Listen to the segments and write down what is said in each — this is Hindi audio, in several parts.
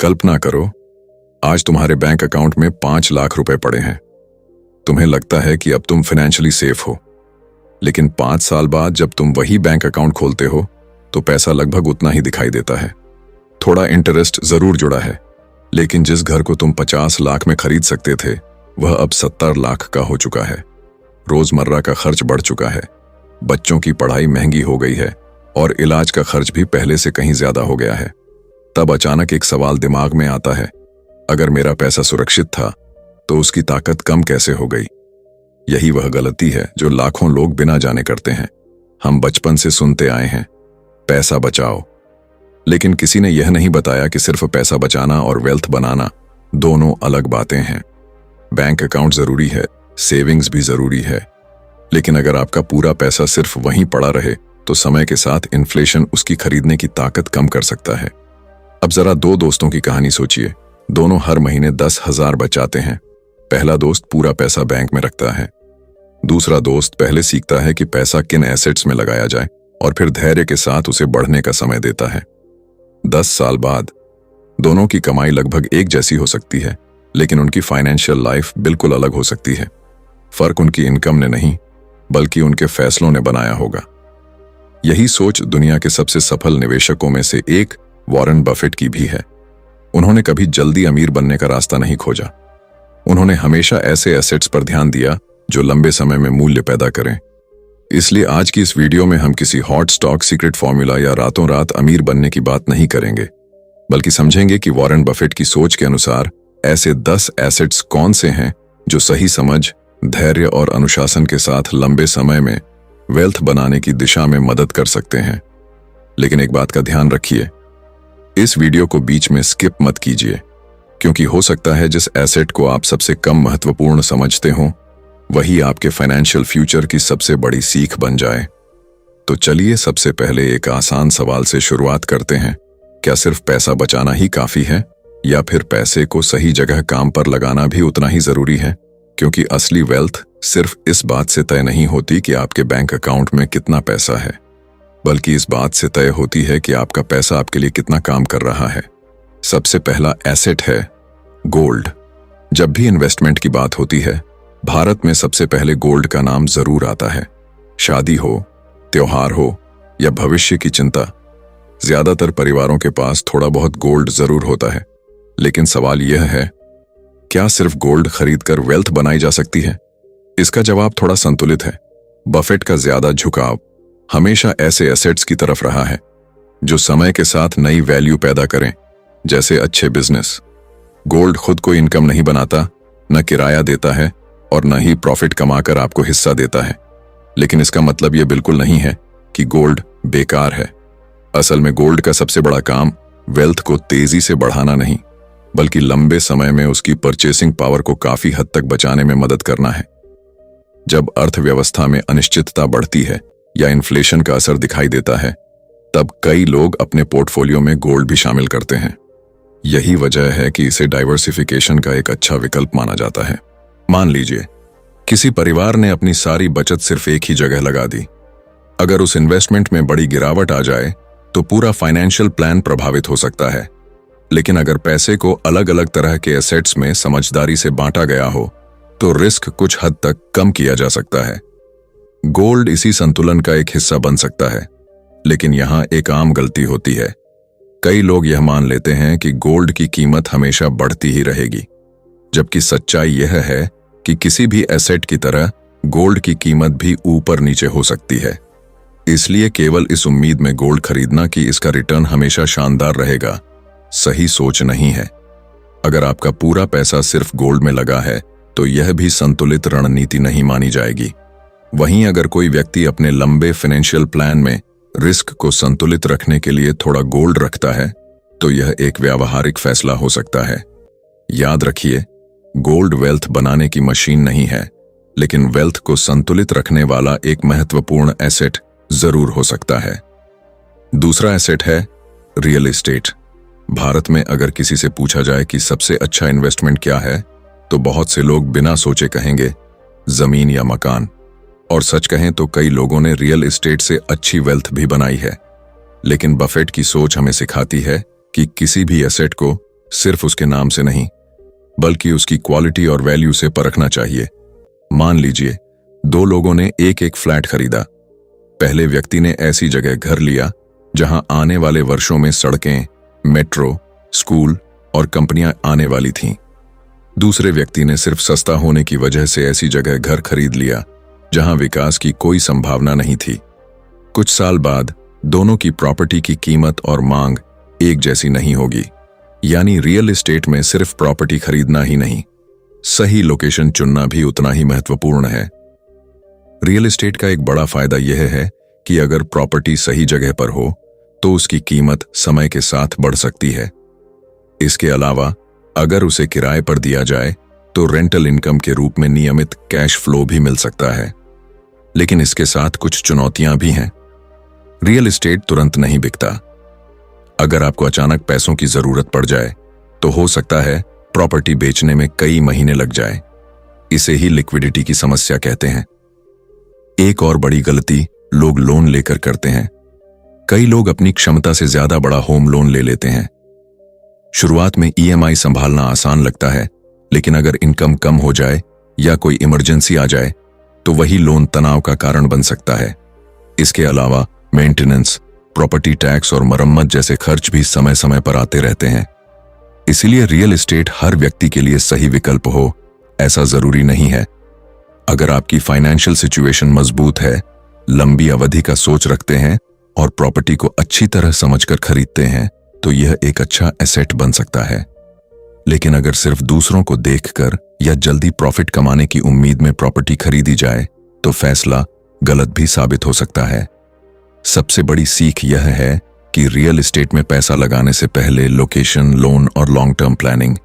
कल्पना करो, आज तुम्हारे बैंक अकाउंट में 5 लाख रुपए पड़े हैं। तुम्हें लगता है कि अब तुम फाइनेंशियली सेफ हो, लेकिन 5 साल बाद जब तुम वही बैंक अकाउंट खोलते हो तो पैसा लगभग उतना ही दिखाई देता है। थोड़ा इंटरेस्ट जरूर जुड़ा है, लेकिन जिस घर को तुम 50 लाख में खरीद सकते थे वह अब 70 लाख का हो चुका है। रोजमर्रा का खर्च बढ़ चुका है, बच्चों की पढ़ाई महंगी हो गई है और इलाज का खर्च भी पहले से कहीं ज्यादा हो गया है। तब अचानक एक सवाल दिमाग में आता है, अगर मेरा पैसा सुरक्षित था तो उसकी ताकत कम कैसे हो गई? यही वह गलती है जो लाखों लोग बिना जाने करते हैं। हम बचपन से सुनते आए हैं, पैसा बचाओ, लेकिन किसी ने यह नहीं बताया कि सिर्फ पैसा बचाना और वेल्थ बनाना दोनों अलग बातें हैं। बैंक अकाउंट जरूरी है, सेविंग्स भी जरूरी है, लेकिन अगर आपका पूरा पैसा सिर्फ वहीं पड़ा रहे तो समय के साथ इन्फ्लेशन उसकी खरीदने की ताकत कम कर सकता है। अब जरा 2 दोस्तों की कहानी सोचिए। दोनों हर महीने 10,000 बचाते हैं। पहला दोस्त पूरा पैसा बैंक में रखता है, दूसरा दोस्त पहले सीखता है कि पैसा किन एसेट्स में लगाया जाए और फिर धैर्य के साथ उसे बढ़ने का समय देता है। 10 साल बाद दोनों की कमाई लगभग एक जैसी हो सकती है, लेकिन उनकी फाइनेंशियल लाइफ बिल्कुल अलग हो सकती है। फर्क उनकी इनकम ने नहीं, बल्कि उनके फैसलों ने बनाया होगा। यही सोच दुनिया के सबसे सफल निवेशकों में से एक वॉरेन बफेट की भी है। उन्होंने कभी जल्दी अमीर बनने का रास्ता नहीं खोजा। उन्होंने हमेशा ऐसे एसेट्स पर ध्यान दिया जो लंबे समय में मूल्य पैदा करें। इसलिए आज की इस वीडियो में हम किसी हॉट स्टॉक सीक्रेट फॉर्मूला या रातों रात अमीर बनने की बात नहीं करेंगे, बल्कि समझेंगे कि वॉरेन बफेट की सोच के अनुसार ऐसे 10 एसेट्स कौन से हैं जो सही समझ, धैर्य और अनुशासन के साथ लंबे समय में वेल्थ बनाने की दिशा में मदद कर सकते हैं। लेकिन एक बात का ध्यान रखिए, इस वीडियो को बीच में स्किप मत कीजिए, क्योंकि हो सकता है जिस एसेट को आप सबसे कम महत्वपूर्ण समझते हो वही आपके फाइनेंशियल फ्यूचर की सबसे बड़ी सीख बन जाए। तो चलिए सबसे पहले एक आसान सवाल से शुरुआत करते हैं। क्या सिर्फ पैसा बचाना ही काफी है, या फिर पैसे को सही जगह काम पर लगाना भी उतना ही जरूरी है? क्योंकि असली वेल्थ सिर्फ इस बात से तय नहीं होती कि आपके बैंक अकाउंट में कितना पैसा है, बल्कि इस बात से तय होती है कि आपका पैसा आपके लिए कितना काम कर रहा है। सबसे पहला एसेट है गोल्ड। जब भी इन्वेस्टमेंट की बात होती है, भारत में सबसे पहले गोल्ड का नाम जरूर आता है। शादी हो, त्योहार हो या भविष्य की चिंता, ज्यादातर परिवारों के पास थोड़ा बहुत गोल्ड जरूर होता है। लेकिन सवाल यह है, क्या सिर्फ गोल्ड खरीदकर वेल्थ बनाई जा सकती है? इसका जवाब थोड़ा संतुलित है। बफेट का ज्यादा झुकाव हमेशा ऐसे एसेट्स की तरफ रहा है जो समय के साथ नई वैल्यू पैदा करें, जैसे अच्छे बिजनेस। गोल्ड खुद को इनकम नहीं बनाता, न किराया देता है और न ही प्रॉफिट कमाकर आपको हिस्सा देता है। लेकिन इसका मतलब यह बिल्कुल नहीं है कि गोल्ड बेकार है। असल में गोल्ड का सबसे बड़ा काम वेल्थ को तेजी से बढ़ाना नहीं, बल्कि लंबे समय में उसकी परचेसिंग पावर को काफी हद तक बचाने में मदद करना है। जब अर्थव्यवस्था में अनिश्चितता बढ़ती है या इन्फ्लेशन का असर दिखाई देता है, तब कई लोग अपने पोर्टफोलियो में गोल्ड भी शामिल करते हैं। यही वजह है कि इसे डाइवर्सिफिकेशन का एक अच्छा विकल्प माना जाता है। मान लीजिए किसी परिवार ने अपनी सारी बचत सिर्फ एक ही जगह लगा दी। अगर उस इन्वेस्टमेंट में बड़ी गिरावट आ जाए तो पूरा फाइनेंशियल प्लान प्रभावित हो सकता है। लेकिन अगर पैसे को अलग अलग तरह के एसेट्स में समझदारी से बांटा गया हो तो रिस्क कुछ हद तक कम किया जा सकता है। गोल्ड इसी संतुलन का एक हिस्सा बन सकता है, लेकिन यहां एक आम गलती होती है। कई लोग यह मान लेते हैं कि गोल्ड की कीमत हमेशा बढ़ती ही रहेगी, जबकि सच्चाई यह है कि किसी भी एसेट की तरह गोल्ड की कीमत भी ऊपर नीचे हो सकती है। इसलिए केवल इस उम्मीद में गोल्ड खरीदना कि इसका रिटर्न हमेशा शानदार रहेगा, सही सोच नहीं है। अगर आपका पूरा पैसा सिर्फ गोल्ड में लगा है तो यह भी संतुलित रणनीति नहीं मानी जाएगी। वहीं अगर कोई व्यक्ति अपने लंबे फाइनेंशियल प्लान में रिस्क को संतुलित रखने के लिए थोड़ा गोल्ड रखता है तो यह एक व्यावहारिक फैसला हो सकता है। याद रखिए, गोल्ड वेल्थ बनाने की मशीन नहीं है, लेकिन वेल्थ को संतुलित रखने वाला एक महत्वपूर्ण एसेट जरूर हो सकता है। दूसरा एसेट है रियल एस्टेट। भारत में अगर किसी से पूछा जाए कि सबसे अच्छा इन्वेस्टमेंट क्या है, तो बहुत से लोग बिना सोचे कहेंगे जमीन या मकान। और सच कहें तो कई लोगों ने रियल एस्टेट से अच्छी वेल्थ भी बनाई है। लेकिन बफेट की सोच हमें सिखाती है कि किसी भी एसेट को सिर्फ उसके नाम से नहीं, बल्कि उसकी क्वालिटी और वैल्यू से परखना चाहिए। मान लीजिए 2 लोगों ने एक एक फ्लैट खरीदा। पहले व्यक्ति ने ऐसी जगह घर लिया जहां आने वाले वर्षों में सड़कें, मेट्रो, स्कूल और कंपनियां आने वाली थीं। दूसरे व्यक्ति ने सिर्फ सस्ता होने की वजह से ऐसी जगह घर खरीद लिया जहां विकास की कोई संभावना नहीं थी। कुछ साल बाद दोनों की प्रॉपर्टी की कीमत और मांग एक जैसी नहीं होगी। यानी रियल एस्टेट में सिर्फ प्रॉपर्टी खरीदना ही नहीं, सही लोकेशन चुनना भी उतना ही महत्वपूर्ण है। रियल एस्टेट का एक बड़ा फायदा यह है कि अगर प्रॉपर्टी सही जगह पर हो तो उसकी कीमत समय के साथ बढ़ सकती है। इसके अलावा अगर उसे किराए पर दिया जाए तो रेंटल इनकम के रूप में नियमित कैश फ्लो भी मिल सकता है। लेकिन इसके साथ कुछ चुनौतियां भी हैं। रियल एस्टेट तुरंत नहीं बिकता। अगर आपको अचानक पैसों की जरूरत पड़ जाए तो हो सकता है प्रॉपर्टी बेचने में कई महीने लग जाए। इसे ही लिक्विडिटी की समस्या कहते हैं। एक और बड़ी गलती लोग लोन लेकर करते हैं। कई लोग अपनी क्षमता से ज्यादा बड़ा होम लोन ले लेते हैं। शुरुआत में ईएमआई संभालना आसान लगता है, लेकिन अगर इनकम कम हो जाए या कोई इमरजेंसी आ जाए तो वही लोन तनाव का कारण बन सकता है। इसके अलावा मेंटेनेंस, प्रॉपर्टी टैक्स और मरम्मत जैसे खर्च भी समय समय पर आते रहते हैं। इसीलिए रियल एस्टेट हर व्यक्ति के लिए सही विकल्प हो ऐसा जरूरी नहीं है। अगर आपकी फाइनेंशियल सिचुएशन मजबूत है, लंबी अवधि का सोच रखते हैं और प्रॉपर्टी को अच्छी तरह समझकर खरीदते हैं तो यह एक अच्छा एसेट बन सकता है। लेकिन अगर सिर्फ दूसरों को देखकर या जल्दी प्रॉफिट कमाने की उम्मीद में प्रॉपर्टी खरीदी जाए तो फैसला गलत भी साबित हो सकता है। सबसे बड़ी सीख यह है कि रियल एस्टेट में पैसा लगाने से पहले लोकेशन, लोन और लॉन्ग टर्म प्लानिंग,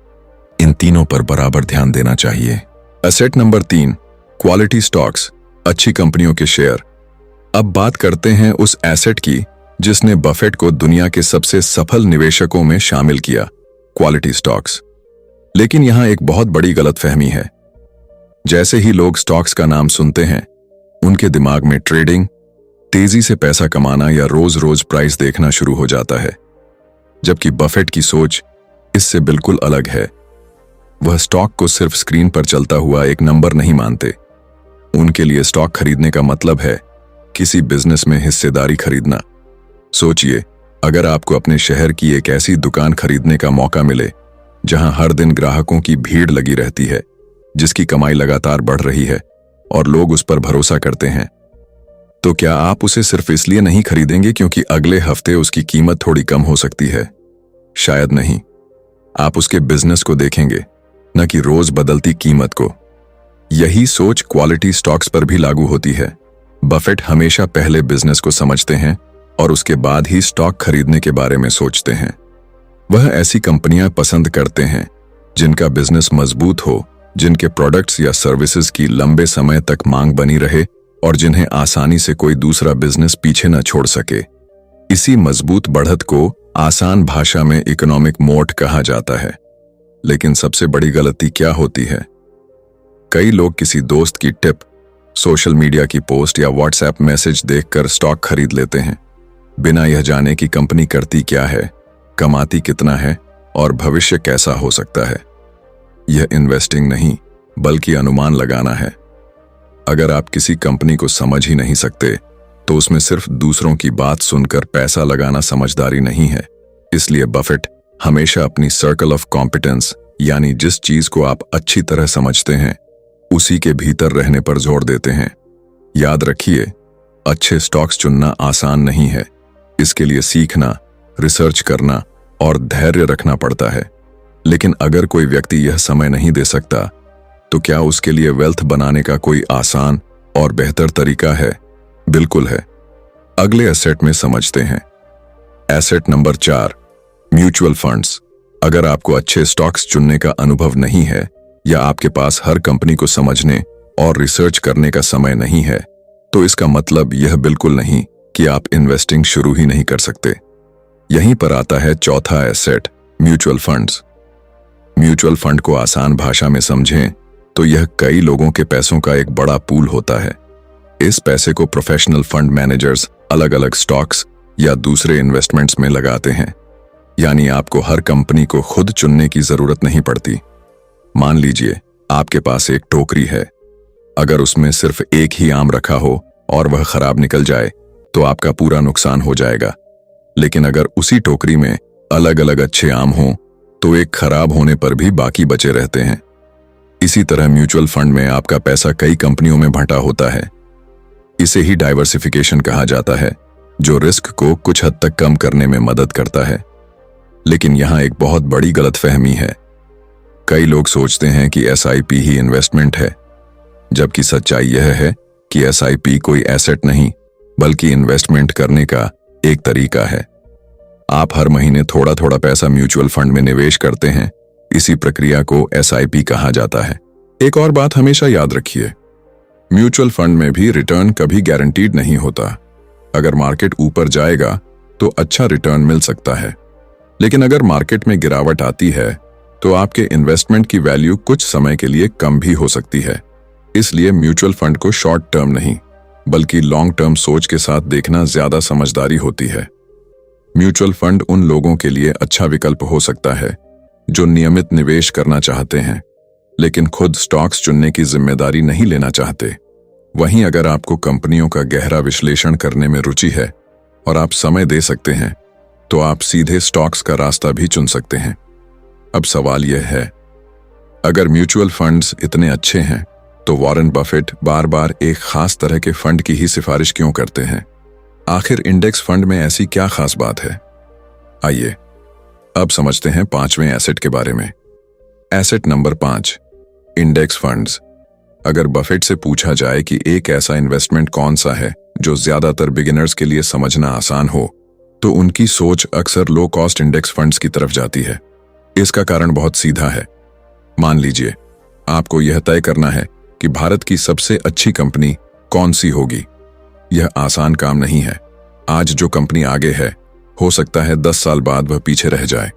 इन तीनों पर बराबर ध्यान देना चाहिए। एसेट नंबर 3, क्वालिटी स्टॉक्स, अच्छी कंपनियों के शेयर। अब बात करते हैं उस एसेट की जिसने बफेट को दुनिया के सबसे सफल निवेशकों में शामिल किया, क्वालिटी स्टॉक्स। लेकिन यहां एक बहुत बड़ी गलतफहमी है। जैसे ही लोग स्टॉक्स का नाम सुनते हैं, उनके दिमाग में ट्रेडिंग, तेजी से पैसा कमाना या रोज रोज प्राइस देखना शुरू हो जाता है। जबकि बफेट की सोच इससे बिल्कुल अलग है। वह स्टॉक को सिर्फ स्क्रीन पर चलता हुआ एक नंबर नहीं मानते। उनके लिए स्टॉक खरीदने का मतलब है किसी बिजनेस में हिस्सेदारी खरीदना। सोचिए, अगर आपको अपने शहर की एक ऐसी दुकान खरीदने का मौका मिले जहां हर दिन ग्राहकों की भीड़ लगी रहती है, जिसकी कमाई लगातार बढ़ रही है और लोग उस पर भरोसा करते हैं, तो क्या आप उसे सिर्फ इसलिए नहीं खरीदेंगे क्योंकि अगले हफ्ते उसकी कीमत थोड़ी कम हो सकती है? शायद नहीं। आप उसके बिजनेस को देखेंगे, न कि रोज बदलती कीमत को। यही सोच क्वालिटी स्टॉक्स पर भी लागू होती है। बफेट हमेशा पहले बिजनेस को समझते हैं और उसके बाद ही स्टॉक खरीदने के बारे में सोचते हैं। वह ऐसी कंपनियां पसंद करते हैं जिनका बिजनेस मजबूत हो, जिनके प्रोडक्ट्स या सर्विसेज की लंबे समय तक मांग बनी रहे और जिन्हें आसानी से कोई दूसरा बिजनेस पीछे न छोड़ सके। इसी मजबूत बढ़त को आसान भाषा में इकोनॉमिक मोट कहा जाता है। लेकिन सबसे बड़ी गलती क्या होती है? कई लोग किसी दोस्त की टिप, सोशल मीडिया की पोस्ट या व्हाट्सएप मैसेज देखकर स्टॉक खरीद लेते हैं, बिना यह जाने कि कंपनी करती क्या है, कमाती कितना है और भविष्य कैसा हो सकता है। यह इन्वेस्टिंग नहीं, बल्कि अनुमान लगाना है। अगर आप किसी कंपनी को समझ ही नहीं सकते तो उसमें सिर्फ दूसरों की बात सुनकर पैसा लगाना समझदारी नहीं है। इसलिए बफेट हमेशा अपनी सर्कल ऑफ कॉम्पिटेंस, यानी जिस चीज को आप अच्छी तरह समझते हैं, उसी के भीतर रहने पर जोर देते हैं। याद रखिए, अच्छे स्टॉक्स चुनना आसान नहीं है। इसके लिए सीखना, रिसर्च करना और धैर्य रखना पड़ता है। लेकिन अगर कोई व्यक्ति यह समय नहीं दे सकता, तो क्या उसके लिए वेल्थ बनाने का कोई आसान और बेहतर तरीका है? बिल्कुल है। अगले एसेट में समझते हैं। Asset number 4, mutual funds. अगर आपको अच्छे स्टॉक्स चुनने का अनुभव नहीं है या आपके पास हर कंपनी को समझने और रिसर्च करने का समय नहीं है, तो इसका मतलब यह बिल्कुल नहीं कि आप इन्वेस्टिंग शुरू ही नहीं कर सकते। यहीं पर आता है चौथा asset, mutual funds. Mutual fund को आसान भाषा में समझें तो यह कई लोगों के पैसों का एक बड़ा पूल होता है। इस पैसे को प्रोफेशनल फंड मैनेजर्स अलग अलग स्टॉक्स या दूसरे इन्वेस्टमेंट्स में लगाते हैं। यानी आपको हर कंपनी को खुद चुनने की जरूरत नहीं पड़ती। मान लीजिए आपके पास एक टोकरी है। अगर उसमें सिर्फ एक ही आम रखा हो और वह खराब निकल जाए तो आपका पूरा नुकसान हो जाएगा। लेकिन अगर उसी टोकरी में अलग अलग अच्छे आम हों तो एक खराब होने पर भी बाकी बचे रहते हैं। इसी तरह म्यूचुअल फंड में आपका पैसा कई कंपनियों में बंटा होता है। इसे ही डाइवर्सिफिकेशन कहा जाता है, जो रिस्क को कुछ हद तक कम करने में मदद करता है। लेकिन यहां एक बहुत बड़ी गलतफहमी है। कई लोग सोचते हैं कि एसआईपी ही इन्वेस्टमेंट है, जबकि सच्चाई यह है कि एसआईपी कोई एसेट नहीं बल्कि इन्वेस्टमेंट करने का एक तरीका है। आप हर महीने थोड़ा थोड़ा पैसा म्यूचुअल फंड में निवेश करते हैं। इसी प्रक्रिया को एसआईपी कहा जाता है। एक और बात हमेशा याद रखिए, म्यूचुअल फंड में भी रिटर्न कभी गारंटीड नहीं होता। अगर मार्केट ऊपर जाएगा तो अच्छा रिटर्न मिल सकता है, लेकिन अगर मार्केट में गिरावट आती है तो आपके इन्वेस्टमेंट की वैल्यू कुछ समय के लिए कम भी हो सकती है। इसलिए म्यूचुअल फंड को शॉर्ट टर्म नहीं बल्कि लॉन्ग टर्म सोच के साथ देखना ज्यादा समझदारी होती है। म्यूचुअल फंड उन लोगों के लिए अच्छा विकल्प हो सकता है जो नियमित निवेश करना चाहते हैं लेकिन खुद स्टॉक्स चुनने की जिम्मेदारी नहीं लेना चाहते। वहीं अगर आपको कंपनियों का गहरा विश्लेषण करने में रुचि है और आप समय दे सकते हैं तो आप सीधे स्टॉक्स का रास्ता भी चुन सकते हैं। अब सवाल यह है, अगर म्यूचुअल फंड्स इतने अच्छे हैं तो वॉरेन बफेट बार बार एक खास तरह के फंड की ही सिफारिश क्यों करते हैं? आखिर इंडेक्स फंड में ऐसी क्या खास बात है? आइए अब समझते हैं पांचवें एसेट के बारे में। Asset number 5, index funds. अगर बफेट से पूछा जाए कि एक ऐसा इन्वेस्टमेंट कौन सा है जो ज्यादातर बिगिनर्स के लिए समझना आसान हो, तो उनकी सोच अक्सर लो कॉस्ट इंडेक्स फंड्स की तरफ जाती है। इसका कारण बहुत सीधा है। मान लीजिए आपको यह तय करना है कि भारत की सबसे अच्छी कंपनी कौन सी होगी। यह आसान काम नहीं है। आज जो कंपनी आगे है, हो सकता है 10 साल बाद वह पीछे रह जाए।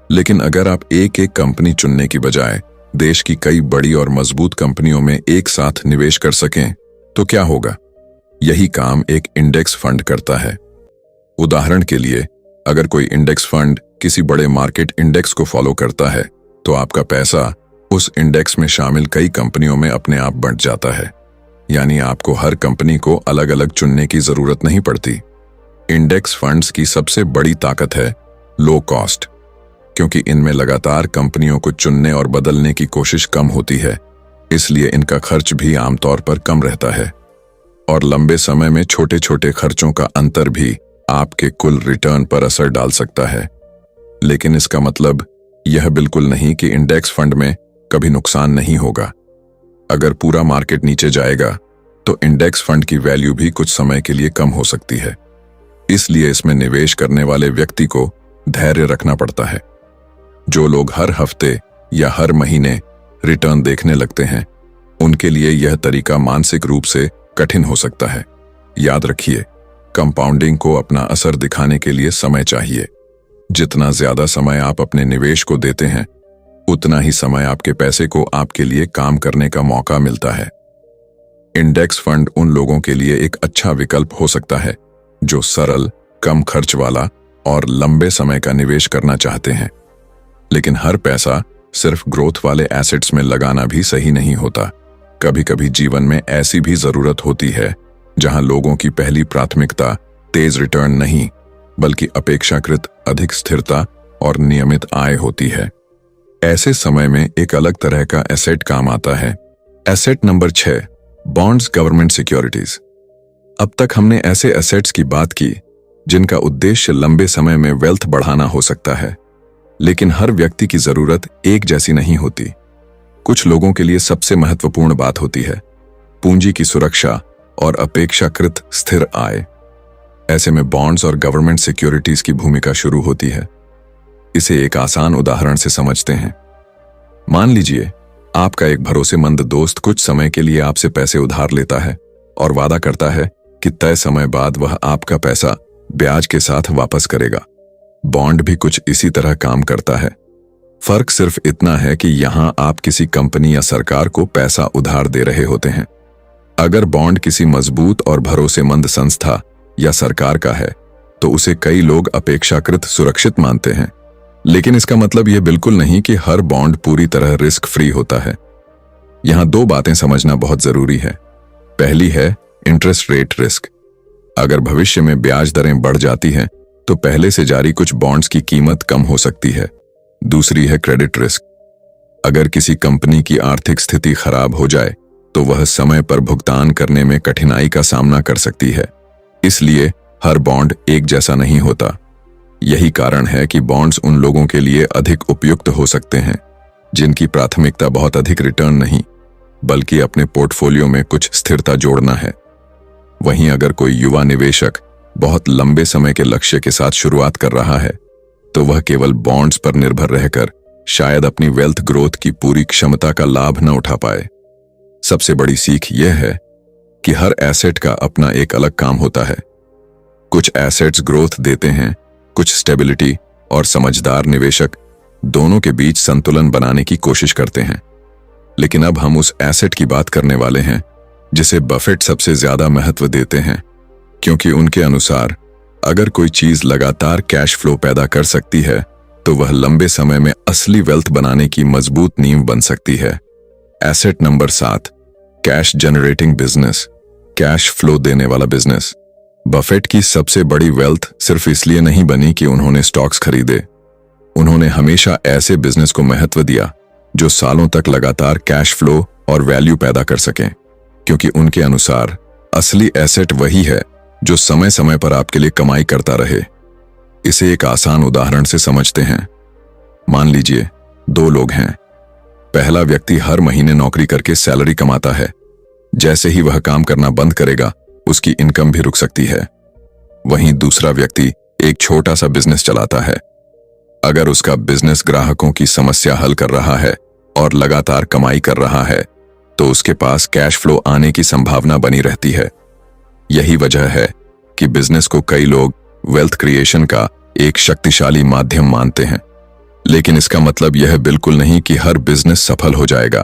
लेकिन अगर आप एक एक कंपनी चुनने की बजाय देश की कई बड़ी और मजबूत कंपनियों में एक साथ निवेश कर सकें तो क्या होगा? यही काम एक इंडेक्स फंड करता है। उदाहरण के लिए, अगर कोई इंडेक्स फंड किसी बड़े मार्केट इंडेक्स को फॉलो करता है तो आपका पैसा उस इंडेक्स में शामिल कई कंपनियों में अपने आप बंट जाता है। यानी आपको हर कंपनी को अलग अलग चुनने की जरूरत नहीं पड़ती। इंडेक्स फंड्स की सबसे बड़ी ताकत है लो कॉस्ट, क्योंकि इनमें लगातार कंपनियों को चुनने और बदलने की कोशिश कम होती है, इसलिए इनका खर्च भी आमतौर पर कम रहता है। और लंबे समय में छोटे छोटे खर्चों का अंतर भी आपके कुल रिटर्न पर असर डाल सकता है। लेकिन इसका मतलब यह बिल्कुल नहीं कि इंडेक्स फंड में कभी नुकसान नहीं होगा। अगर पूरा मार्केट नीचे जाएगा तो इंडेक्स फंड की वैल्यू भी कुछ समय के लिए कम हो सकती है। इसलिए इसमें निवेश करने वाले व्यक्ति को धैर्य रखना पड़ता है। जो लोग हर हफ्ते या हर महीने रिटर्न देखने लगते हैं, उनके लिए यह तरीका मानसिक रूप से कठिन हो सकता है। याद रखिए, कंपाउंडिंग को अपना असर दिखाने के लिए समय चाहिए। जितना ज्यादा समय आप अपने निवेश को देते हैं, उतना ही समय आपके पैसे को आपके लिए काम करने का मौका मिलता है। इंडेक्स फंड उन लोगों के लिए एक अच्छा विकल्प हो सकता है जो सरल, कम खर्च वाला और लंबे समय का निवेश करना चाहते हैं। लेकिन हर पैसा सिर्फ ग्रोथ वाले एसेट्स में लगाना भी सही नहीं होता। कभी कभी जीवन में ऐसी भी जरूरत होती है जहां लोगों की पहली प्राथमिकता तेज रिटर्न नहीं बल्कि अपेक्षाकृत अधिक स्थिरता और नियमित आय होती है। ऐसे समय में एक अलग तरह का एसेट काम आता है। Asset number 6, bonds, government securities. अब तक हमने ऐसे एसेट्स की बात की जिनका उद्देश्य लंबे समय में वेल्थ बढ़ाना हो सकता है, लेकिन हर व्यक्ति की जरूरत एक जैसी नहीं होती। कुछ लोगों के लिए सबसे महत्वपूर्ण बात होती है पूंजी की सुरक्षा और अपेक्षाकृत स्थिर आय। ऐसे में बॉन्ड्स और गवर्नमेंट सिक्योरिटीज की भूमिका शुरू होती है। इसे एक आसान उदाहरण से समझते हैं। मान लीजिए आपका एक भरोसेमंद दोस्त कुछ समय के लिए आपसे पैसे उधार लेता है और वादा करता है कि तय समय बाद वह आपका पैसा ब्याज के साथ वापस करेगा। बॉन्ड भी कुछ इसी तरह काम करता है। फर्क सिर्फ इतना है कि यहां आप किसी कंपनी या सरकार को पैसा उधार दे रहे होते हैं। अगर बॉन्ड किसी मजबूत और भरोसेमंद संस्था या सरकार का है तो उसे कई लोग अपेक्षाकृत सुरक्षित मानते हैं, लेकिन इसका मतलब यह बिल्कुल नहीं कि हर बॉन्ड पूरी तरह रिस्क फ्री होता है। यहां दो बातें समझना बहुत जरूरी है। पहली है इंटरेस्ट रेट रिस्क। अगर भविष्य में ब्याज दरें बढ़ जाती हैं तो पहले से जारी कुछ बॉन्ड्स की कीमत कम हो सकती है। दूसरी है क्रेडिट रिस्क। अगर किसी कंपनी की आर्थिक स्थिति खराब हो जाए तो वह समय पर भुगतान करने में कठिनाई का सामना कर सकती है। इसलिए हर बॉन्ड एक जैसा नहीं होता। यही कारण है कि बॉन्ड्स उन लोगों के लिए अधिक उपयुक्त हो सकते हैं जिनकी प्राथमिकता बहुत अधिक रिटर्न नहीं बल्कि अपने पोर्टफोलियो में कुछ स्थिरता जोड़ना है। वहीं अगर कोई युवा निवेशक बहुत लंबे समय के लक्ष्य के साथ शुरुआत कर रहा है तो वह केवल बॉन्ड्स पर निर्भर रहकर शायद अपनी वेल्थ ग्रोथ की पूरी क्षमता का लाभ न उठा पाए। सबसे बड़ी सीख यह है कि हर एसेट का अपना एक अलग काम होता है। कुछ एसेट्स ग्रोथ देते हैं, कुछ स्टेबिलिटी, और समझदार निवेशक दोनों के बीच संतुलन बनाने की कोशिश करते हैं। लेकिन अब हम उस एसेट की बात करने वाले हैं जिसे बफेट सबसे ज्यादा महत्व देते हैं, क्योंकि उनके अनुसार अगर कोई चीज लगातार कैश फ्लो पैदा कर सकती है तो वह लंबे समय में असली वेल्थ बनाने की मजबूत नींव बन सकती है। Asset number 7, cash generating business, cash flow देने वाला बिजनेस। बफेट की सबसे बड़ी वेल्थ सिर्फ इसलिए नहीं बनी कि उन्होंने स्टॉक्स खरीदे। उन्होंने हमेशा ऐसे बिजनेस को महत्व दिया जो सालों तक लगातार कैश फ्लो और वैल्यू पैदा कर सकें, क्योंकि उनके अनुसार असली एसेट वही है जो समय समय पर आपके लिए कमाई करता रहे। इसे एक आसान उदाहरण से समझते हैं। मान लीजिए 2 लोग हैं। पहला व्यक्ति हर महीने नौकरी करके सैलरी कमाता है। जैसे ही वह काम करना बंद करेगा उसकी इनकम भी रुक सकती है। वहीं दूसरा व्यक्ति एक छोटा सा बिजनेस चलाता है। अगर उसका बिजनेस ग्राहकों की समस्या हल कर रहा है और लगातार कमाई कर रहा है तो उसके पास कैश फ्लो आने की संभावना बनी रहती है। यही वजह है कि बिजनेस को कई लोग वेल्थ क्रिएशन का एक शक्तिशाली माध्यम मानते हैं। लेकिन इसका मतलब यह बिल्कुल नहीं कि हर बिजनेस सफल हो जाएगा।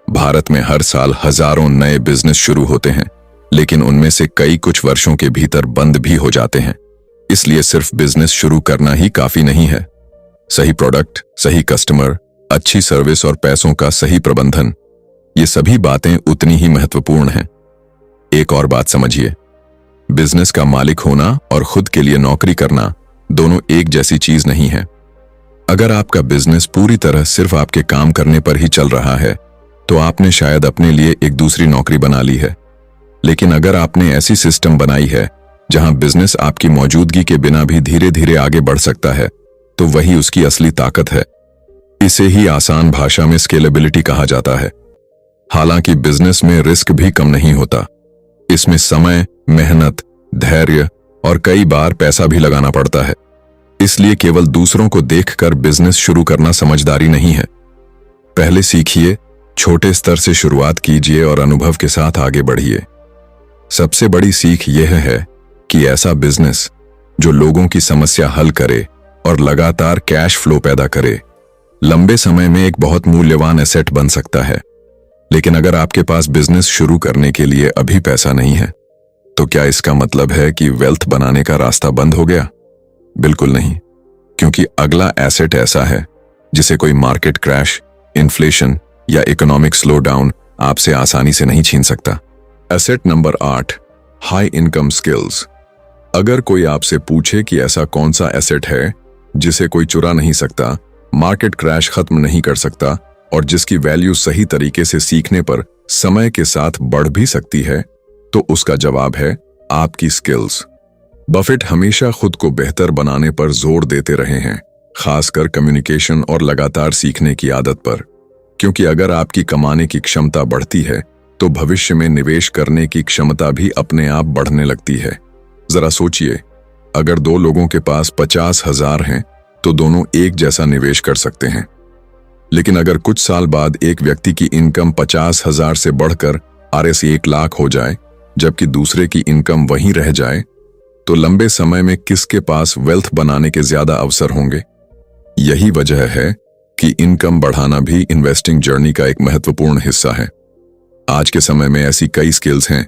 भारत में हर साल हजारों नए बिजनेस शुरू होते हैं, लेकिन उनमें से कई कुछ वर्षों के भीतर बंद भी हो जाते हैं। इसलिए सिर्फ बिजनेस शुरू करना ही काफी नहीं है। सही प्रोडक्ट, सही कस्टमर, अच्छी सर्विस और पैसों का सही प्रबंधन, ये सभी बातें उतनी ही महत्वपूर्ण हैं। एक और बात समझिए, बिजनेस का मालिक होना और खुद के लिए नौकरी करना दोनों एक जैसी चीज नहीं है। अगर आपका बिजनेस पूरी तरह सिर्फ आपके काम करने पर ही चल रहा है तो आपने शायद अपने लिए एक दूसरी नौकरी बना ली है। लेकिन अगर आपने ऐसी सिस्टम बनाई है जहां बिजनेस आपकी मौजूदगी के बिना भी धीरे धीरे आगे बढ़ सकता है तो वही उसकी असली ताकत है। इसे ही आसान भाषा में स्केलेबिलिटी कहा जाता है। हालांकि बिजनेस में रिस्क भी कम नहीं होता। इसमें समय, मेहनत, धैर्य और कई बार पैसा भी लगाना पड़ता है। इसलिए केवल दूसरों को देखकर बिजनेस शुरू करना समझदारी नहीं है। पहले सीखिए, छोटे स्तर से शुरुआत कीजिए और अनुभव के साथ आगे बढ़िए। सबसे बड़ी सीख यह है कि ऐसा बिजनेस जो लोगों की समस्या हल करे और लगातार कैश फ्लो पैदा करे, लंबे समय में एक बहुत मूल्यवान एसेट बन सकता है। लेकिन अगर आपके पास बिजनेस शुरू करने के लिए अभी पैसा नहीं है तो क्या इसका मतलब है कि वेल्थ बनाने का रास्ता बंद हो गया? बिल्कुल नहीं, क्योंकि अगला एसेट ऐसा है जिसे कोई मार्केट क्रैश, इन्फ्लेशन या इकोनॉमिक स्लो डाउन आपसे आसानी से नहीं छीन सकता। Asset number 8, high income skills. अगर कोई आपसे पूछे कि ऐसा कौन सा एसेट है जिसे कोई चुरा नहीं सकता, मार्केट क्रैश खत्म नहीं कर सकता और जिसकी वैल्यू सही तरीके से सीखने पर समय के साथ बढ़ भी सकती है, तो उसका जवाब है आपकी स्किल्स। बफेट हमेशा खुद को बेहतर बनाने पर जोर देते रहे हैं, खासकर कम्युनिकेशन और लगातार सीखने की आदत पर, क्योंकि अगर आपकी कमाने की क्षमता बढ़ती है तो भविष्य में निवेश करने की क्षमता भी अपने आप बढ़ने लगती है। जरा सोचिए, अगर 2 लोगों के पास 50,000 हैं तो दोनों एक जैसा निवेश कर सकते हैं। लेकिन अगर कुछ साल बाद एक व्यक्ति की इनकम 50,000 से बढ़कर RS 1 लाख हो जाए जबकि दूसरे की इनकम वहीं रह जाए, तो लंबे समय में किसके पास वेल्थ बनाने के ज्यादा अवसर होंगे? यही वजह है कि इनकम बढ़ाना भी इन्वेस्टिंग जर्नी का एक महत्वपूर्ण हिस्सा है। आज के समय में ऐसी कई स्किल्स हैं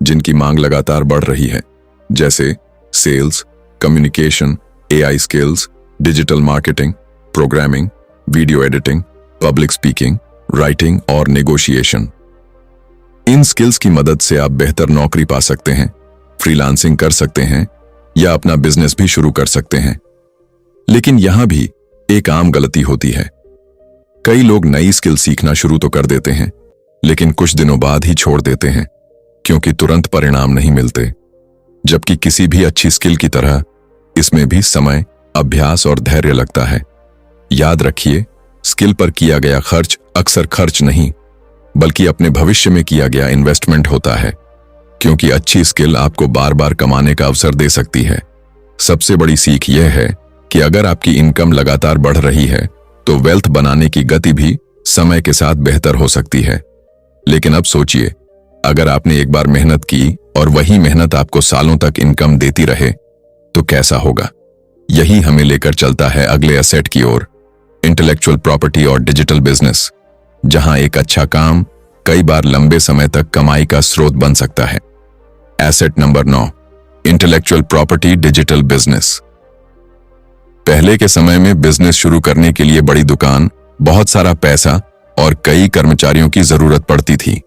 जिनकी मांग लगातार बढ़ रही है, जैसे sales, communication, AI skills, digital marketing. Programming, video editing, public speaking, writing और नेगोशिएशन। इन स्किल्स की मदद से आप बेहतर नौकरी पा सकते हैं, फ्रीलांसिंग कर सकते हैं या अपना बिजनेस भी शुरू कर सकते हैं। लेकिन यहां भी एक आम गलती होती है। कई लोग नई स्किल सीखना शुरू तो कर देते हैं, लेकिन कुछ दिनों बाद ही छोड़ देते हैं क्योंकि तुरंत परिणाम नहीं मिलते। जबकि किसी भी अच्छी स्किल की तरह इसमें भी समय, अभ्यास और धैर्य लगता है। याद रखिए, स्किल पर किया गया खर्च अक्सर खर्च नहीं, बल्कि अपने भविष्य में किया गया इन्वेस्टमेंट होता है, क्योंकि अच्छी स्किल आपको बार बार कमाने का अवसर दे सकती है। सबसे बड़ी सीख यह है कि अगर आपकी इनकम लगातार बढ़ रही है तो वेल्थ बनाने की गति भी समय के साथ बेहतर हो सकती है। लेकिन अब सोचिए, अगर आपने एक बार मेहनत की और वही मेहनत आपको सालों तक इनकम देती रहे तो कैसा होगा। यही हमें लेकर चलता है अगले एसेट की ओर, इंटेलेक्चुअल प्रॉपर्टी और डिजिटल बिजनेस, जहां एक अच्छा काम कई बार लंबे समय तक कमाई का स्रोत बन सकता है। Asset number 9, intellectual property digital business. पहले के समय में बिजनेस शुरू करने के लिए बड़ी दुकान, बहुत सारा पैसा और कई कर्मचारियों की जरूरत पड़ती थी।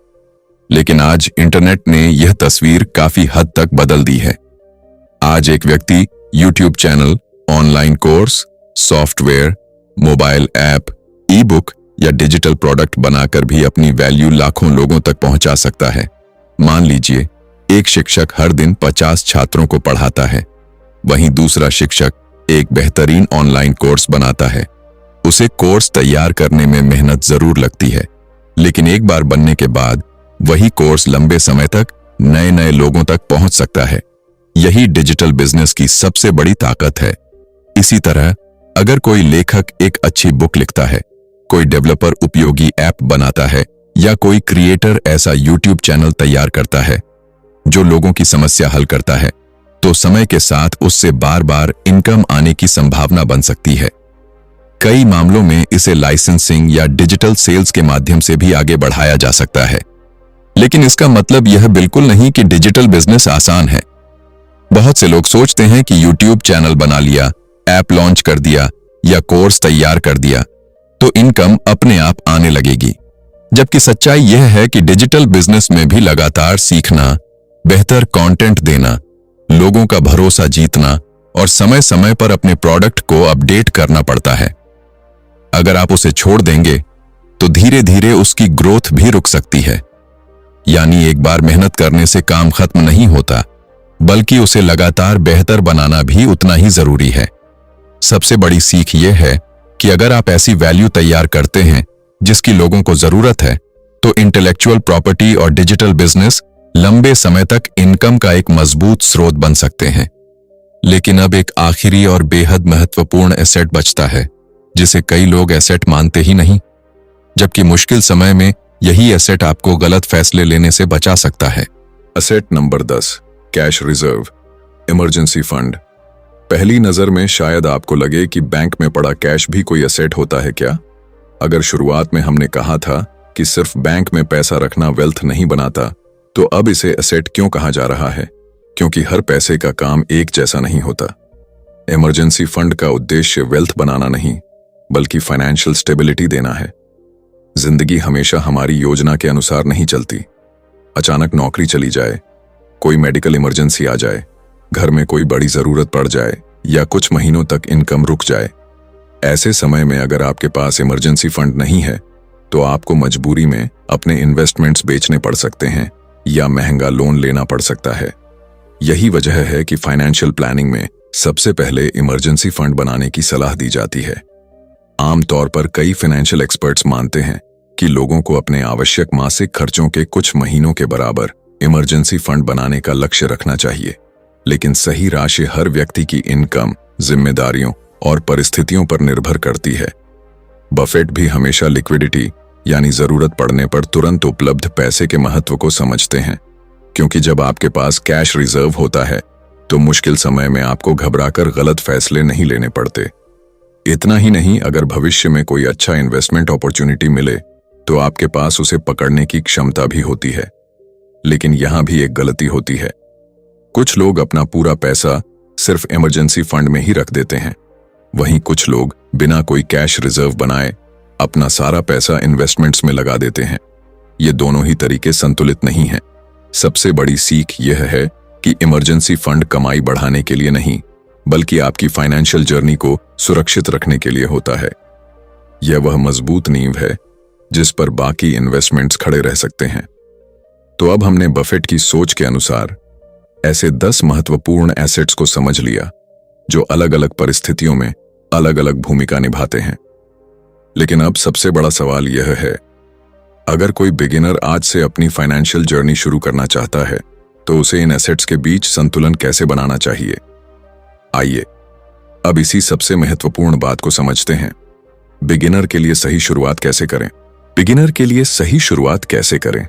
लेकिन आज इंटरनेट ने यह तस्वीर काफी हद तक बदल दी है। आज एक व्यक्ति YouTube channel, online course, software, mobile app, ई बुक या डिजिटल प्रोडक्ट बनाकर भी अपनी वैल्यू लाखों लोगों तक पहुंचा सकता है। मान लीजिए, एक शिक्षक हर दिन 50 छात्रों को पढ़ाता है, वहीं दूसरा शिक्षक एक बेहतरीन ऑनलाइन कोर्स बनाता है। उसे कोर्स तैयार करने में मेहनत जरूर लगती है, लेकिन एक बार बनने के बाद वही कोर्स लंबे समय तक नए नए लोगों तक पहुंच सकता है। यही डिजिटल बिजनेस की सबसे बड़ी ताकत है। इसी तरह अगर कोई लेखक एक अच्छी बुक लिखता है, कोई डेवलपर उपयोगी ऐप बनाता है या कोई क्रिएटर ऐसा यूट्यूब चैनल तैयार करता है जो लोगों की समस्या हल करता है, तो समय के साथ उससे बार बार इनकम आने की संभावना बन सकती है। कई मामलों में इसे लाइसेंसिंग या डिजिटल सेल्स के माध्यम से भी आगे बढ़ाया जा सकता है। लेकिन इसका मतलब यह बिल्कुल नहीं कि डिजिटल बिजनेस आसान है। बहुत से लोग सोचते हैं कि यूट्यूब चैनल बना लिया, ऐप लॉन्च कर दिया या कोर्स तैयार कर दिया तो इनकम अपने आप आने लगेगी। जबकि सच्चाई यह है कि डिजिटल बिजनेस में भी लगातार सीखना, बेहतर कंटेंट देना, लोगों का भरोसा जीतना और समय समय पर अपने प्रोडक्ट को अपडेट करना पड़ता है। अगर आप उसे छोड़ देंगे तो धीरे धीरे उसकी ग्रोथ भी रुक सकती है। यानी एक बार मेहनत करने से काम खत्म नहीं होता, बल्कि उसे लगातार बेहतर बनाना भी उतना ही जरूरी है। सबसे बड़ी सीख यह है कि अगर आप ऐसी वैल्यू तैयार करते हैं जिसकी लोगों को जरूरत है, तो इंटेलेक्चुअल प्रॉपर्टी और डिजिटल बिजनेस लंबे समय तक इनकम का एक मजबूत स्रोत बन सकते हैं। लेकिन अब एक आखिरी और बेहद महत्वपूर्ण एसेट बचता है, जिसे कई लोग एसेट मानते ही नहीं, जबकि मुश्किल समय में यही एसेट आपको गलत फैसले लेने से बचा सकता है। Asset number 10, cash reserve, emergency fund. पहली नजर में शायद आपको लगे कि बैंक में पड़ा कैश भी कोई एसेट होता है क्या? अगर शुरुआत में हमने कहा था कि सिर्फ बैंक में पैसा रखना वेल्थ नहीं बनाता, तो अब इसे एसेट क्यों कहा जा रहा है? क्योंकि हर पैसे का काम एक जैसा नहीं होता। इमरजेंसी फंड का उद्देश्य वेल्थ बनाना नहीं, बल्कि फाइनेंशियल स्टेबिलिटी देना है। जिंदगी हमेशा हमारी योजना के अनुसार नहीं चलती। अचानक नौकरी चली जाए, कोई मेडिकल इमरजेंसी आ जाए, घर में कोई बड़ी जरूरत पड़ जाए या कुछ महीनों तक इनकम रुक जाए। ऐसे समय में अगर आपके पास इमरजेंसी फंड नहीं है तो आपको मजबूरी में अपने इन्वेस्टमेंट्स बेचने पड़ सकते हैं या महंगा लोन लेना पड़ सकता है। यही वजह है कि फाइनेंशियल प्लानिंग में सबसे पहले इमरजेंसी फंड बनाने की सलाह दी जाती है। आमतौर पर कई फाइनेंशियल एक्सपर्ट्स मानते हैं कि लोगों को अपने आवश्यक मासिक खर्चों के कुछ महीनों के बराबर इमरजेंसी फंड बनाने का लक्ष्य रखना चाहिए। लेकिन सही राशि हर व्यक्ति की इनकम, जिम्मेदारियों और परिस्थितियों पर निर्भर करती है। बफेट भी हमेशा लिक्विडिटी यानी जरूरत पड़ने पर तुरंत उपलब्ध पैसे के महत्व को समझते हैं, क्योंकि जब आपके पास कैश रिजर्व होता है तो मुश्किल समय में आपको घबराकर गलत फैसले नहीं लेने पड़ते। इतना ही नहीं, अगर भविष्य में कोई अच्छा इन्वेस्टमेंट अपॉर्चुनिटी मिले तो आपके पास उसे पकड़ने की क्षमता भी होती है। लेकिन यहां भी एक गलती होती है। कुछ लोग अपना पूरा पैसा सिर्फ इमरजेंसी फंड में ही रख देते हैं। वहीं कुछ लोग बिना कोई कैश रिजर्व बनाए अपना सारा पैसा इन्वेस्टमेंट्स में लगा देते हैं। ये दोनों ही तरीके संतुलित नहीं हैं। सबसे बड़ी सीख यह है कि इमरजेंसी फंड कमाई बढ़ाने के लिए नहीं, बल्कि आपकी फाइनेंशियल जर्नी को सुरक्षित रखने के लिए होता है। यह वह मजबूत नींव है जिस पर बाकी इन्वेस्टमेंट्स खड़े रह सकते हैं। तो अब हमने बफेट की सोच के अनुसार ऐसे 10 महत्वपूर्ण एसेट्स को समझ लिया जो अलग अलग परिस्थितियों में अलग अलग भूमिका निभाते हैं। लेकिन अब सबसे बड़ा सवाल यह है, अगर कोई बिगिनर आज से अपनी फाइनेंशियल जर्नी शुरू करना चाहता है तो उसे इन एसेट्स के बीच संतुलन कैसे बनाना चाहिए। आइए अब इसी सबसे महत्वपूर्ण बात को समझते हैं। बिगिनर के लिए सही शुरुआत कैसे करें। बिगिनर के लिए सही शुरुआत कैसे करें।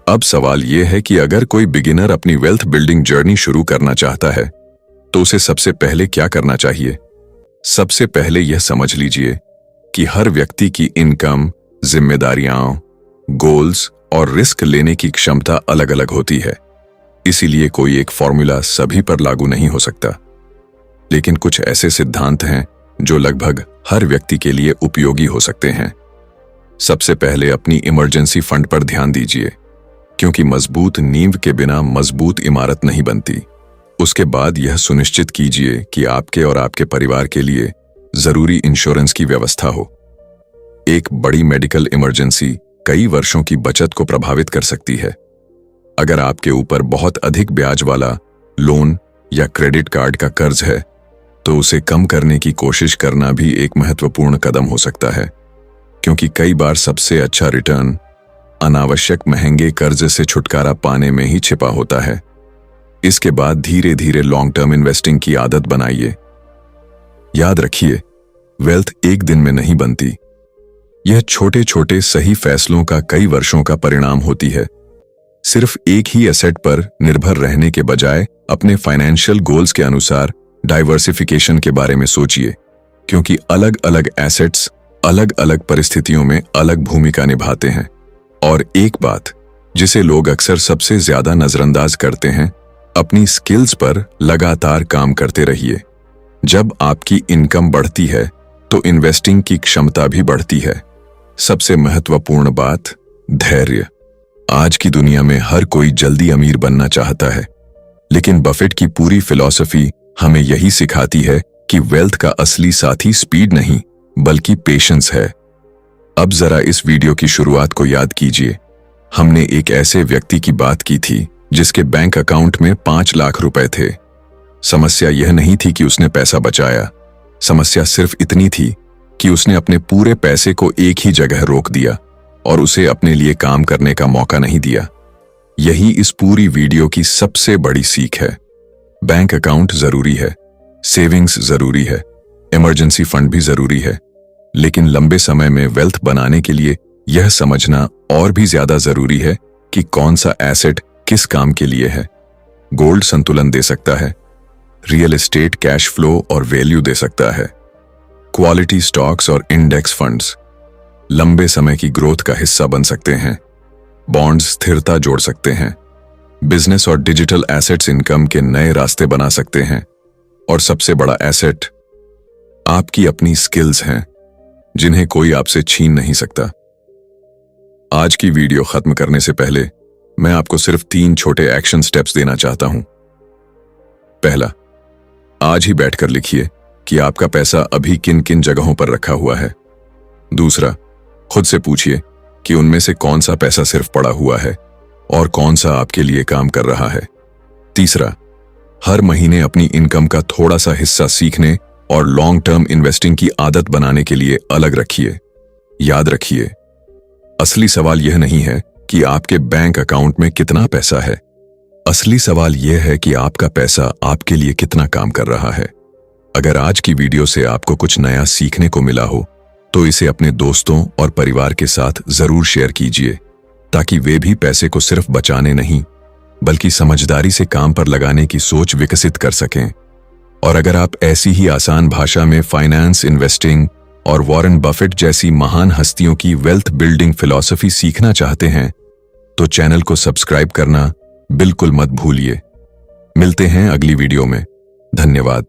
अब सवाल यह है कि अगर कोई बिगिनर अपनी वेल्थ बिल्डिंग जर्नी शुरू करना चाहता है तो उसे सबसे पहले क्या करना चाहिए। सबसे पहले यह समझ लीजिए कि हर व्यक्ति की इनकम, जिम्मेदारियां, गोल्स और रिस्क लेने की क्षमता अलग अलग होती है। इसीलिए कोई एक फॉर्मूला सभी पर लागू नहीं हो सकता। लेकिन कुछ ऐसे सिद्धांत हैं जो लगभग हर व्यक्ति के लिए उपयोगी हो सकते हैं। सबसे पहले अपनी इमरजेंसी फंड पर ध्यान दीजिए, क्योंकि मजबूत नींव के बिना मजबूत इमारत नहीं बनती। उसके बाद यह सुनिश्चित कीजिए कि आपके और आपके परिवार के लिए जरूरी इंश्योरेंस की व्यवस्था हो। एक बड़ी मेडिकल इमरजेंसी कई वर्षों की बचत को प्रभावित कर सकती है। अगर आपके ऊपर बहुत अधिक ब्याज वाला लोन या क्रेडिट कार्ड का कर्ज है तो उसे कम करने की कोशिश करना भी एक महत्वपूर्ण कदम हो सकता है, क्योंकि कई बार सबसे अच्छा रिटर्न अनावश्यक महंगे कर्ज से छुटकारा पाने में ही छिपा होता है। इसके बाद धीरे धीरे लॉन्ग टर्म इन्वेस्टिंग की आदत बनाइए। याद रखिए, वेल्थ एक दिन में नहीं बनती। यह छोटे छोटे सही फैसलों का कई वर्षों का परिणाम होती है। सिर्फ एक ही एसेट पर निर्भर रहने के बजाय अपने फाइनेंशियल गोल्स के अनुसार डाइवर्सिफिकेशन के बारे में सोचिए, क्योंकि अलग अलग एसेट्स अलग अलग परिस्थितियों में अलग भूमिका निभाते हैं। और एक बात जिसे लोग अक्सर सबसे ज्यादा नजरअंदाज करते हैं, अपनी स्किल्स पर लगातार काम करते रहिए। जब आपकी इनकम बढ़ती है तो इन्वेस्टिंग की क्षमता भी बढ़ती है। सबसे महत्वपूर्ण बात, धैर्य। आज की दुनिया में हर कोई जल्दी अमीर बनना चाहता है, लेकिन बफेट की पूरी फिलॉसफी हमें यही सिखाती है कि वेल्थ का असली साथी स्पीड नहीं बल्कि पेशेंस है। अब जरा इस वीडियो की शुरुआत को याद कीजिए। हमने एक ऐसे व्यक्ति की बात की थी जिसके बैंक अकाउंट में 5 लाख रुपए थे। समस्या यह नहीं थी कि उसने पैसा बचाया, समस्या सिर्फ इतनी थी कि उसने अपने पूरे पैसे को एक ही जगह रोक दिया और उसे अपने लिए काम करने का मौका नहीं दिया। यही इस पूरी वीडियो की सबसे बड़ी सीख है। बैंक अकाउंट जरूरी है, सेविंग्स जरूरी है, इमरजेंसी फंड भी जरूरी है, लेकिन लंबे समय में वेल्थ बनाने के लिए यह समझना और भी ज्यादा जरूरी है कि कौन सा एसेट किस काम के लिए है। गोल्ड संतुलन दे सकता है, रियल एस्टेट कैश फ्लो और वैल्यू दे सकता है, क्वालिटी स्टॉक्स और इंडेक्स फंड्स लंबे समय की ग्रोथ का हिस्सा बन सकते हैं, बॉन्ड्स स्थिरता जोड़ सकते हैं, बिजनेस और डिजिटल एसेट्स इनकम के नए रास्ते बना सकते हैं, और सबसे बड़ा एसेट आपकी अपनी स्किल्स हैं जिन्हें कोई आपसे छीन नहीं सकता। आज की वीडियो खत्म करने से पहले मैं आपको सिर्फ 3 छोटे एक्शन स्टेप्स देना चाहता हूं। पहला, आज ही बैठकर लिखिए कि आपका पैसा अभी किन किन जगहों पर रखा हुआ है। दूसरा, खुद से पूछिए कि उनमें से कौन सा पैसा सिर्फ पड़ा हुआ है और कौन सा आपके लिए काम कर रहा है। तीसरा, हर महीने अपनी इनकम का थोड़ा सा हिस्सा सीखने और लॉन्ग टर्म इन्वेस्टिंग की आदत बनाने के लिए अलग रखिए। याद रखिए, असली सवाल यह नहीं है कि आपके बैंक अकाउंट में कितना पैसा है। असली सवाल यह है कि आपका पैसा आपके लिए कितना काम कर रहा है। अगर आज की वीडियो से आपको कुछ नया सीखने को मिला हो तो इसे अपने दोस्तों और परिवार के साथ जरूर शेयर कीजिए, ताकि वे भी पैसे को सिर्फ बचाने नहीं बल्कि समझदारी से काम पर लगाने की सोच विकसित कर सकें। और अगर आप ऐसी ही आसान भाषा में फाइनेंस, इन्वेस्टिंग और वॉरेन बफेट जैसी महान हस्तियों की वेल्थ बिल्डिंग फिलॉसफी सीखना चाहते हैं तो चैनल को सब्सक्राइब करना बिल्कुल मत भूलिए। मिलते हैं अगली वीडियो में। धन्यवाद।